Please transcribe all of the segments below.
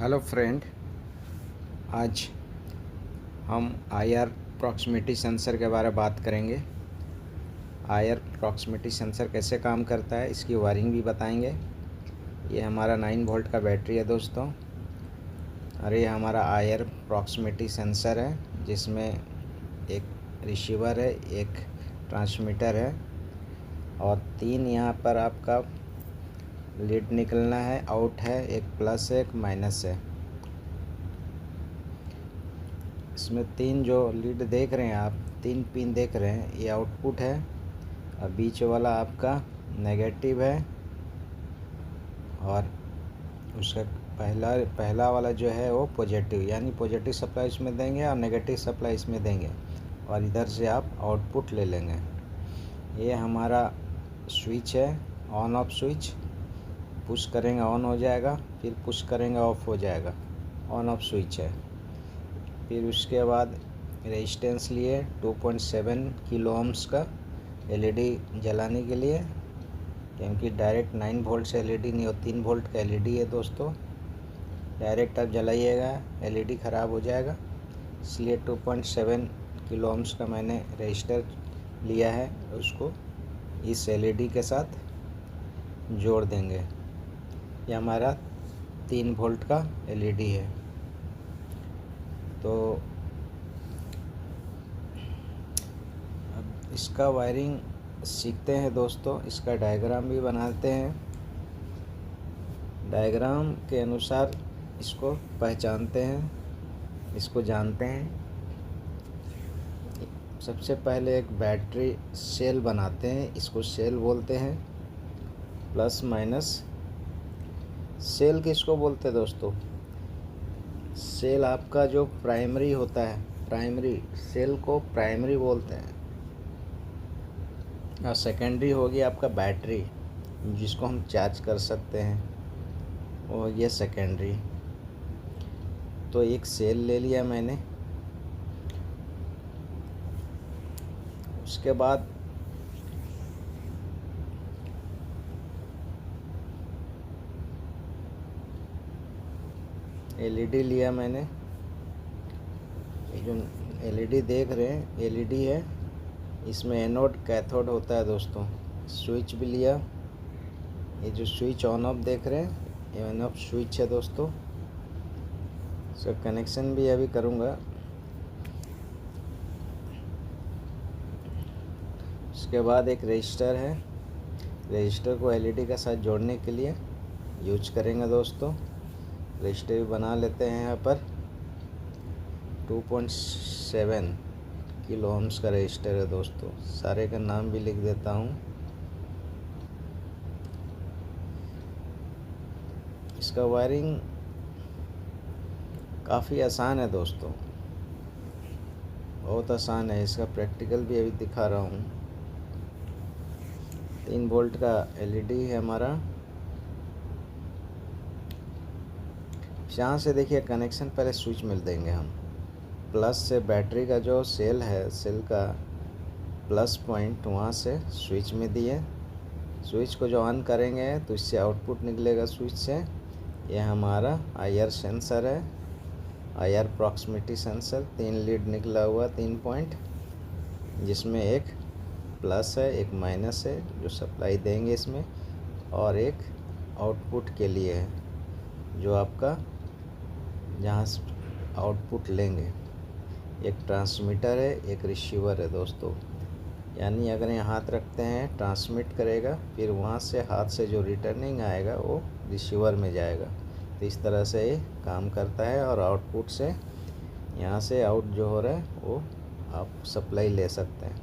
Hello friend, आज हम IR proximity sensor के बारे में बात करेंगे। आईआर प्रॉक्सिमिटी सेंसर कैसे काम करता है, इसकी वायरिंग भी बताएंगे। ये हमारा 9 वोल्ट का बैटरी है दोस्तों, और ये हमारा आईआर प्रॉक्सिमिटी सेंसर है, जिसमें एक रिसीवर है, एक ट्रांसमीटर है और 3 यहाँ पर आपका लीड निकलना है, आउट है, एक प्लस है, एक माइनस है। इसमें 3 जो लीड देख रहे हैं आप, 3 पिन देख रहे हैं, ये आउटपुट है और बीच वाला आपका नेगेटिव है और उसका पहला वाला जो है वो पॉजिटिव, यानी पॉजिटिव सप्लाई इसमें देंगे और नेगेटिव सप्लाई इसमें देंगे और इधर से आप आउटपुट ले लेंगे। ये हमारा स्विच है, ऑन ऑफ स्विच। पुश करेंगे ऑन हो जाएगा, फिर पुश करेंगे ऑफ हो जाएगा, ऑन ऑफ स्विच है। फिर उसके बाद रेजिस्टेंस लिए 2.7 किलो ओम्स का एलईडी जलाने के लिए, क्योंकि डायरेक्ट 9 वोल्ट से एलईडी नहीं हो, 3 वोल्ट का एलईडी है दोस्तों। डायरेक्ट आप जलाइएगा एलईडी ख़राब हो जाएगा, इसलिए 2.7 किलो ओम्स का मैंने रजिस्टर लिया है, उसको इस एलईडी के साथ जोड़ देंगे। ये हमारा 3 वोल्ट का एलईडी है। तो अब इसका वायरिंग सीखते हैं दोस्तों, इसका डायग्राम भी बनाते हैं। डायग्राम के अनुसार इसको पहचानते हैं, इसको जानते हैं। सबसे पहले एक बैटरी सेल बनाते हैं, इसको सेल बोलते हैं। प्लस माइनस सेल किसको बोलते हैं दोस्तों? सेल आपका जो प्राइमरी होता है, प्राइमरी सेल को प्राइमरी बोलते हैं। और सेकेंडरी होगी आपका बैटरी, जिसको हम चार्ज कर सकते हैं, और ये सेकेंडरी। तो एक सेल ले लिया मैंने। उसके बाद एलईडी लिया मैंने। ये जो एलईडी देख रहे हैं एलईडी है, इसमें एनोड कैथोड होता है दोस्तों। स्विच भी लिया, ये जो स्विच ऑन ऑफ देख रहे हैं ये ऑन ऑफ स्विच है दोस्तों। इसका कनेक्शन भी अभी करूँगा। उसके बाद एक रजिस्टर है, रजिस्टर को एलईडी के साथ जोड़ने के लिए यूज करेंगे दोस्तों। रजिस्टर भी बना लेते हैं। यहाँ पर 2.7 किलो ओम्स का रजिस्टर है दोस्तों। सारे का नाम भी लिख देता हूँ। इसका वायरिंग काफ़ी आसान है दोस्तों, बहुत आसान है। इसका प्रैक्टिकल भी अभी दिखा रहा हूँ। 3 वोल्ट का एलईडी है हमारा। यहाँ से देखिए कनेक्शन, पहले स्विच मिल देंगे हम। प्लस से बैटरी का जो सेल है, सेल का प्लस पॉइंट वहाँ से स्विच में दिए। स्विच को जो ऑन करेंगे तो इससे आउटपुट निकलेगा स्विच से। यह हमारा आईआर सेंसर है, आईआर प्रॉक्सिमिटी सेंसर। 3 लीड निकला हुआ, 3 पॉइंट, जिसमें एक प्लस है, एक माइनस है जो सप्लाई देंगे इसमें, और एक आउटपुट के लिए है जो आपका जहाँ आउटपुट लेंगे। एक ट्रांसमीटर है, एक रिसीवर है दोस्तों। यानी अगर यहाँ हाथ रखते हैं ट्रांसमिट करेगा, फिर वहाँ से हाथ से जो रिटर्निंग आएगा वो रिसीवर में जाएगा। तो इस तरह से ये काम करता है। और आउटपुट से यहाँ से आउट जो हो रहा है वो आप सप्लाई ले सकते हैं।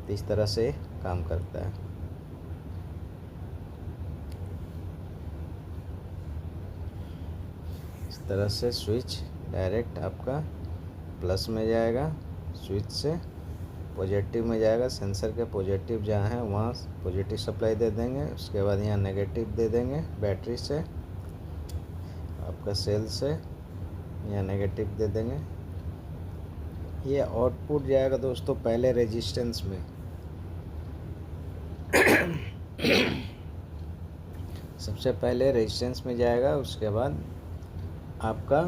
तो इस तरह से काम करता है। इस तरह से स्विच डायरेक्ट आपका प्लस में जाएगा, स्विच से पॉजिटिव में जाएगा। सेंसर के पॉजिटिव जहाँ है वहाँ पॉजिटिव सप्लाई दे देंगे। उसके बाद यहाँ नेगेटिव दे देंगे बैटरी से, आपका सेल से यहाँ नेगेटिव दे देंगे। ये आउटपुट जाएगा दोस्तों पहले रेजिस्टेंस में। सबसे पहले रेजिस्टेंस में जाएगा, उसके बाद आपका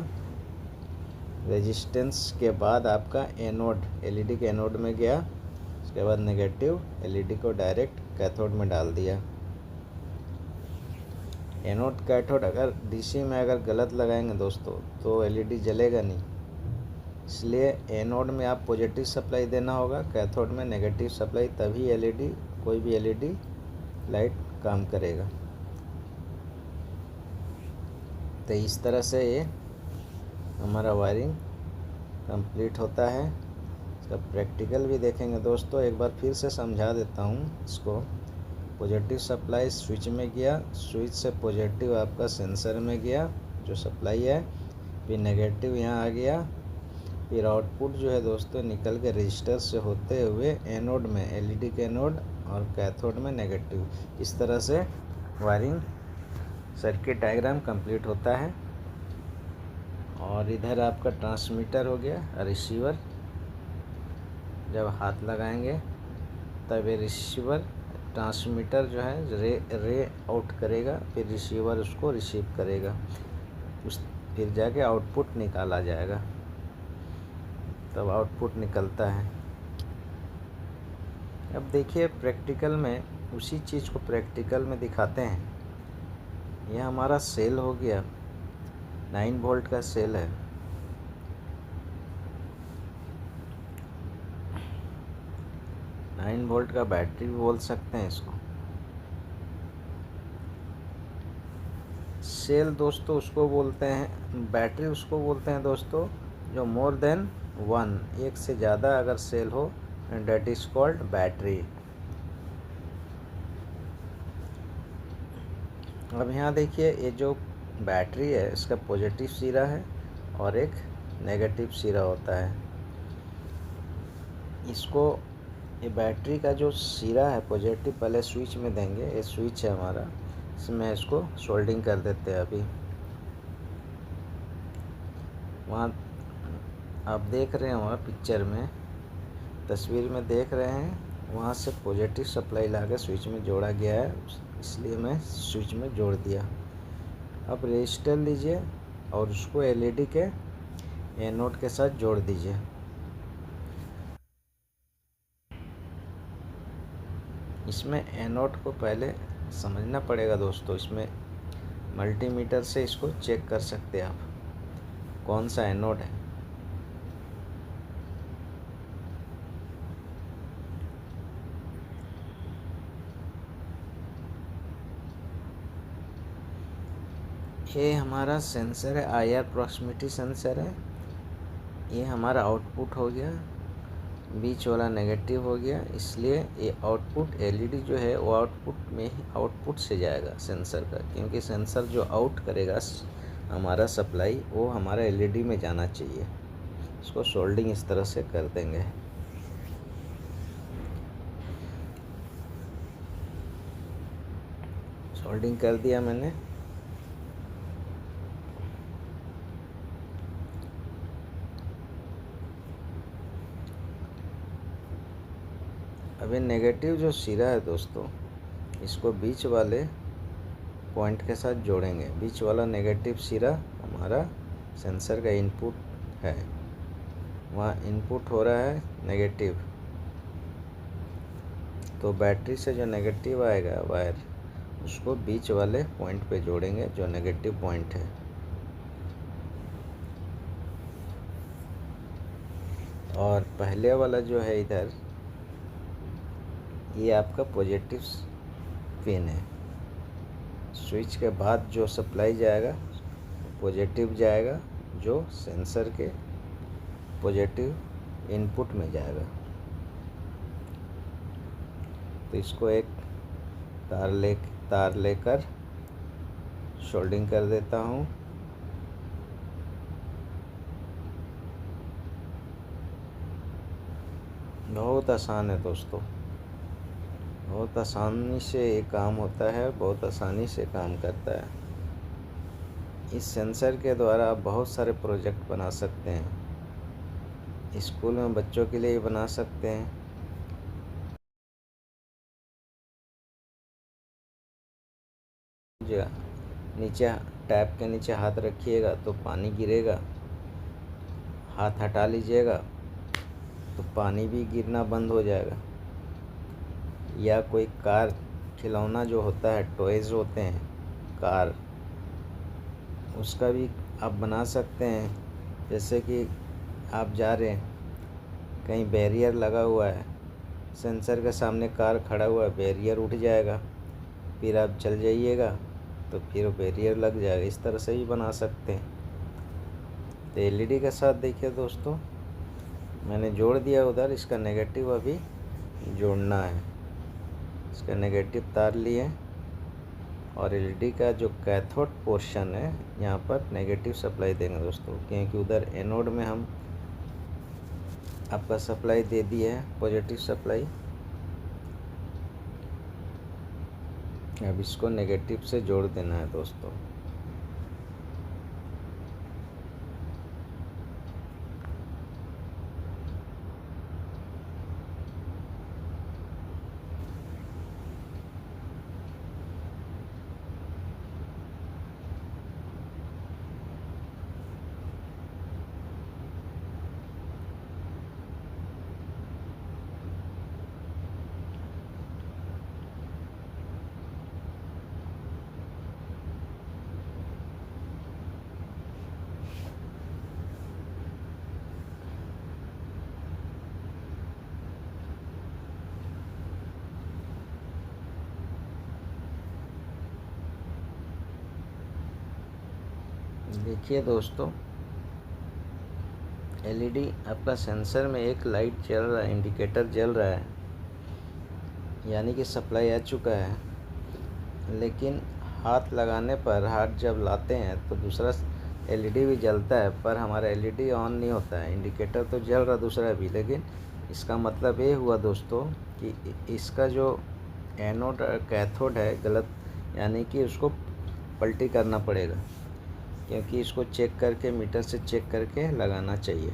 रेजिस्टेंस के बाद आपका एनोड एलईडी के एनोड में गया, उसके बाद नेगेटिव एलईडी को डायरेक्ट कैथोड में डाल दिया। एनोड कैथोड अगर डीसी में अगर गलत लगाएंगे दोस्तों तो एलईडी जलेगा नहीं, इसलिए एनोड में आप पॉजिटिव सप्लाई देना होगा, कैथोड में नेगेटिव सप्लाई, तभी एलईडी कोई भी एलईडी लाइट काम करेगा। तो इस तरह से ये हमारा वायरिंग कंप्लीट होता है। इसका प्रैक्टिकल भी देखेंगे दोस्तों। एक बार फिर से समझा देता हूँ इसको। पॉजिटिव सप्लाई स्विच में गया, स्विच से पॉजिटिव आपका सेंसर में गया जो सप्लाई है, फिर नेगेटिव यहाँ आ गया, फिर आउटपुट जो है दोस्तों निकल के रजिस्टर से होते हुए एनोड में एलईडी के एनोड और कैथोड में नेगेटिव। इस तरह से वायरिंग सर्किट डायग्राम कंप्लीट होता है। और इधर आपका ट्रांसमीटर हो गया, रिसीवर जब हाथ लगाएंगे तब ये रिसीवर ट्रांसमीटर जो है रे आउट करेगा, फिर रिसीवर उसको रिसीव करेगा, फिर जाके आउटपुट निकाला जाएगा, तब आउटपुट निकलता है। अब देखिए प्रैक्टिकल में उसी चीज़ को प्रैक्टिकल में दिखाते हैं। यह हमारा सेल हो गया, 9 वोल्ट का सेल है। नाइन वोल्ट का बैटरी भी बोल सकते हैं इसको। सेल दोस्तों उसको बोलते हैं, बैटरी उसको बोलते हैं दोस्तों जो मोर देन 1, एक से ज़्यादा अगर सेल हो, and that is called battery. अब यहाँ देखिए ये जो बैटरी है इसका पॉजिटिव सिरा है और एक नेगेटिव सिरा होता है। इसको ये बैटरी का जो सिरा है पॉजिटिव पहले स्विच में देंगे, ये स्विच है हमारा, इसमें इसको सोल्डिंग कर देते हैं। अभी वहाँ आप देख रहे हैं, वहाँ पिक्चर में तस्वीर में देख रहे हैं, वहाँ से पॉजिटिव सप्लाई लाकर स्विच में जोड़ा गया है, इसलिए मैं स्विच में जोड़ दिया। अब रजिस्टर लीजिए और उसको एलईडी के एनोड के साथ जोड़ दीजिए। इसमें एनोड को पहले समझना पड़ेगा दोस्तों। इसमें मल्टीमीटर से इसको चेक कर सकते हैं आप कौन सा एनोड है। ये हमारा सेंसर है, आईआर प्रॉक्सिमिटी सेंसर है। ये हमारा आउटपुट हो गया, बीच वाला नेगेटिव हो गया, इसलिए ये आउटपुट एलईडी जो है वो आउटपुट में ही आउटपुट से जाएगा सेंसर का, क्योंकि सेंसर जो आउट करेगा हमारा सप्लाई वो हमारा एलईडी में जाना चाहिए। इसको सोल्डिंग इस तरह से कर देंगे। सोल्डिंग कर दिया मैंने। अभी नेगेटिव जो सिरा है दोस्तों, इसको बीच वाले पॉइंट के साथ जोड़ेंगे। बीच वाला नेगेटिव सिरा हमारा सेंसर का इनपुट है, वहाँ इनपुट हो रहा है नेगेटिव, तो बैटरी से जो नेगेटिव आएगा वायर उसको बीच वाले पॉइंट पे जोड़ेंगे जो नेगेटिव पॉइंट है। और पहले वाला जो है इधर, ये आपका पॉजिटिव पिन है। स्विच के बाद जो सप्लाई जाएगा पॉजिटिव जाएगा, जो सेंसर के पॉजिटिव इनपुट में जाएगा। तो इसको एक तार लेकर सोल्डिंग कर देता हूँ। बहुत आसान है दोस्तों, बहुत आसानी से ये काम होता है, बहुत आसानी से काम करता है। इस सेंसर के द्वारा आप बहुत सारे प्रोजेक्ट बना सकते हैं। स्कूल में बच्चों के लिए बना सकते हैं। नीचे टैप के नीचे हाथ रखिएगा तो पानी गिरेगा, हाथ हटा लीजिएगा तो पानी भी गिरना बंद हो जाएगा। या कोई कार खिलौना जो होता है, टॉयज़ होते हैं कार, उसका भी आप बना सकते हैं। जैसे कि आप जा रहे हैं, कहीं बैरियर लगा हुआ है, सेंसर के सामने कार खड़ा हुआ है, बैरियर उठ जाएगा, फिर आप चल जाइएगा तो फिर बैरियर लग जाएगा। इस तरह से भी बना सकते हैं। तो एलईडी के साथ देखिए दोस्तों, मैंने जोड़ दिया उधर, इसका नेगेटिव अभी जोड़ना है। इसका नेगेटिव तार लिए और एलईडी का जो कैथोड पोर्शन है यहाँ पर नेगेटिव सप्लाई देंगे दोस्तों, क्योंकि उधर एनोड में हम आपका सप्लाई दे दिए है, पॉजिटिव सप्लाई। अब इसको नेगेटिव से जोड़ देना है दोस्तों। देखिए दोस्तों, एलईडी आपका सेंसर में एक लाइट चल रहा है, इंडिकेटर जल रहा है, यानी कि सप्लाई आ चुका है। लेकिन हाथ लगाने पर, हाथ जब लाते हैं तो दूसरा एलईडी भी जलता है, पर हमारा एलईडी ऑन नहीं होता है। इंडिकेटर तो जल रहा दूसरा भी, लेकिन इसका मतलब ये हुआ दोस्तों कि इसका जो एनोड कैथोड है गलत, यानी कि उसको पलटी करना पड़ेगा, क्योंकि इसको चेक करके, मीटर से चेक करके लगाना चाहिए,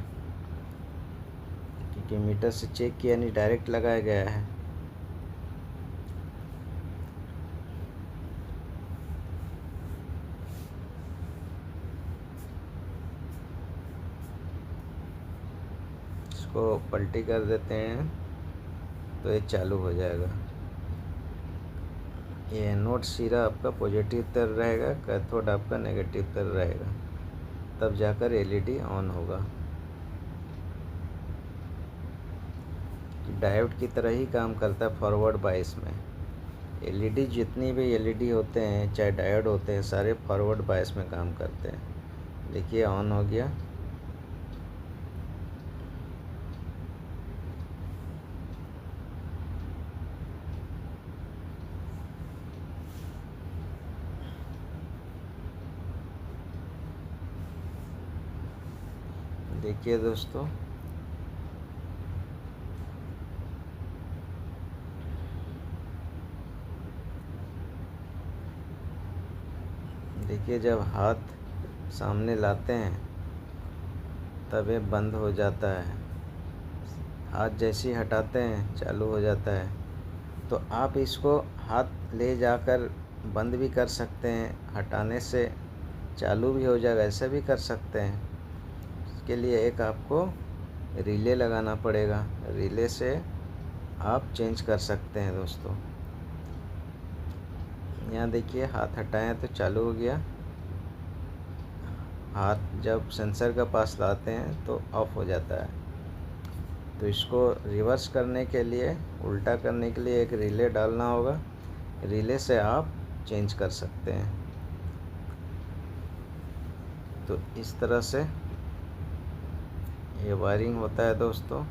क्योंकि मीटर से चेक किया नहीं, डायरेक्ट लगाया गया है। इसको पलटी कर देते हैं तो ये चालू हो जाएगा। ये एनोड सिरा आपका पॉजिटिव तर रहेगा, कैथोड आपका नेगेटिव तर रहेगा, तब जाकर एलईडी ऑन होगा। डायोड की तरह ही काम करता है फॉरवर्ड बायस में। एलईडी जितनी भी एलईडी होते हैं, चाहे डायोड होते हैं, सारे फॉरवर्ड बायस में काम करते हैं। देखिए ऑन हो गया। देखिए दोस्तों, देखिए जब हाथ सामने लाते हैं तब ये बंद हो जाता है, हाथ जैसे ही हटाते हैं चालू हो जाता है। तो आप इसको हाथ ले जाकर बंद भी कर सकते हैं, हटाने से चालू भी हो जाएगा, ऐसे भी कर सकते हैं। इसके लिए एक आपको रिले लगाना पड़ेगा, रिले से आप चेंज कर सकते हैं दोस्तों। यहाँ देखिए हाथ हटाएं तो चालू हो गया, हाथ जब सेंसर के पास लाते हैं तो ऑफ हो जाता है। तो इसको रिवर्स करने के लिए, उल्टा करने के लिए एक रिले डालना होगा, रिले से आप चेंज कर सकते हैं। तो इस तरह से ये वायरिंग होता है दोस्तों।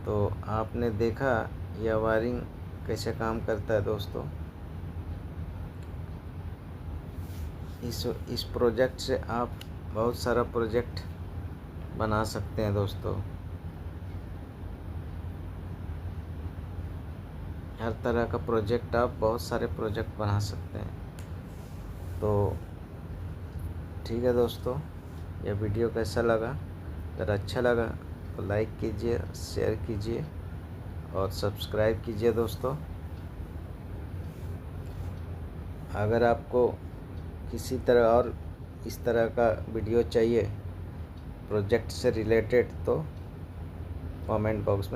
तो आपने देखा यह वायरिंग कैसे काम करता है दोस्तों। इस प्रोजेक्ट से आप बहुत सारा प्रोजेक्ट बना सकते हैं दोस्तों। हर तरह का प्रोजेक्ट, आप बहुत सारे प्रोजेक्ट बना सकते हैं। तो ठीक है दोस्तों, यह वीडियो कैसा लगा? अगर अच्छा लगा तो लाइक कीजिए, शेयर कीजिए और सब्सक्राइब कीजिए दोस्तों। अगर आपको किसी तरह और इस तरह का वीडियो चाहिए प्रोजेक्ट से रिलेटेड तो कमेंट बॉक्स में